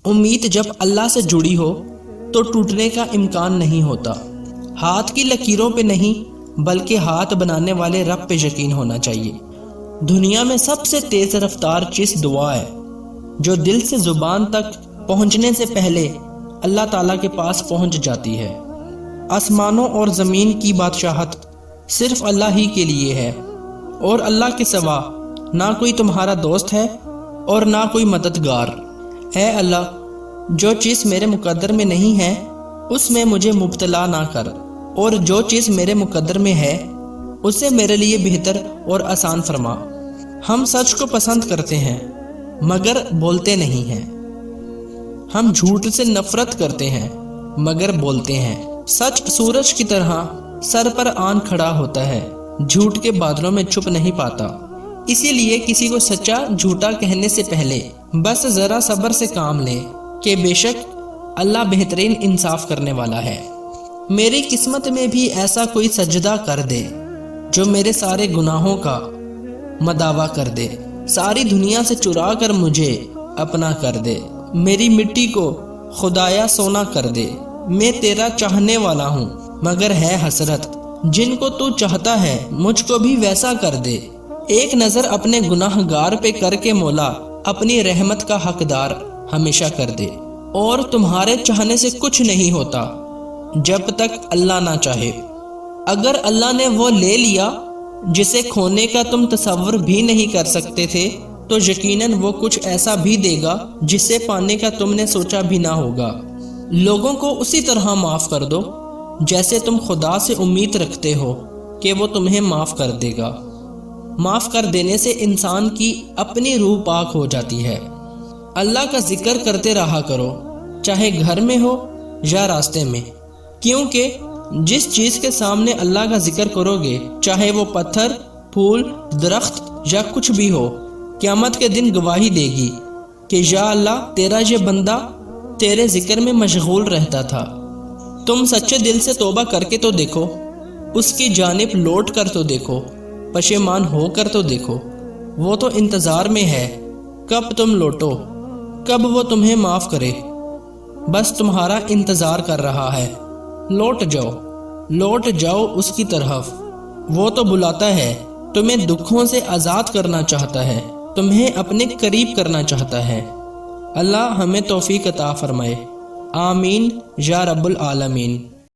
امید جب اللہ سے جڑی ہو تو ٹوٹنے کا امکان نہیں ہوتا۔ ہاتھ کی لکیروں پہ نہیں بلکہ ہاتھ بنانے والے رب پہ یقین ہونا چاہیے۔ دنیا میں سب سے تیز رفتار چیز دعا ہے، جو دل سے زبان تک پہنچنے سے پہلے اللہ تعالیٰ کے پاس پہنچ جاتی ہے۔ آسمانوں اور زمین کی بادشاہت صرف اللہ ہی کے لیے ہے، اور اللہ کے سوا نہ کوئی تمہارا دوست ہے اور نہ کوئی مددگار۔ اے اللہ، جو چیز میرے مقدر میں نہیں ہے اس میں مجھے مبتلا نہ کر، اور جو چیز میرے مقدر میں ہے اسے میرے لیے بہتر اور آسان فرما۔ ہم سچ کو پسند کرتے ہیں مگر بولتے نہیں ہیں، ہم جھوٹ سے نفرت کرتے ہیں مگر بولتے ہیں۔ سچ سورج کی طرح سر پر آن کھڑا ہوتا ہے، جھوٹ کے بادلوں میں چھپ نہیں پاتا۔ اسی لیے کسی کو سچا جھوٹا کہنے سے پہلے بس ذرا صبر سے کام لیں کہ بے شک اللہ بہترین انصاف کرنے والا ہے۔ میری قسمت میں بھی ایسا کوئی سجدہ کر دے جو میرے سارے گناہوں کا مداوع کر دے، ساری دنیا سے چرا کر مجھے اپنا کر دے، میری مٹی کو خدایا سونا کر دے۔ میں تیرا چاہنے والا ہوں مگر ہے حسرت، جن کو تو چاہتا ہے مجھ کو بھی ویسا کر دے۔ ایک نظر اپنے گناہ گار پہ کر کے مولا اپنی رحمت کا حقدار ہمیشہ کر دے۔ اور تمہارے چاہنے سے کچھ نہیں ہوتا جب تک اللہ نہ چاہے۔ اگر اللہ نے وہ لے لیا جسے کھونے کا تم تصور بھی نہیں کر سکتے تھے تو یقیناً وہ کچھ ایسا بھی دے گا جسے پانے کا تم نے سوچا بھی نہ ہوگا۔ لوگوں کو اسی طرح معاف کر دو جیسے تم خدا سے امید رکھتے ہو کہ وہ تمہیں معاف کر دے گا۔ معاف کر دینے سے انسان کی اپنی روح پاک ہو جاتی ہے۔ اللہ کا ذکر کرتے رہا کرو، چاہے گھر میں ہو یا راستے میں، کیونکہ جس چیز کے سامنے اللہ کا ذکر کرو گے، چاہے وہ پتھر، پھول، درخت یا کچھ بھی ہو، قیامت کے دن گواہی دے گی کہ یا اللہ تیرا یہ بندہ تیرے ذکر میں مشغول رہتا تھا۔ تم سچے دل سے توبہ کر کے تو دیکھو، اس کی جانب لوٹ کر تو دیکھو، پشیمان ہو کر تو دیکھو۔ وہ تو انتظار میں ہے کب تم لوٹو، کب وہ تمہیں معاف کرے، بس تمہارا انتظار کر رہا ہے۔ لوٹ جاؤ اس کی طرف، وہ تو بلاتا ہے، تمہیں دکھوں سے آزاد کرنا چاہتا ہے، تمہیں اپنے قریب کرنا چاہتا ہے۔ اللہ ہمیں توفیق عطا فرمائے، آمین یا رب العالمین۔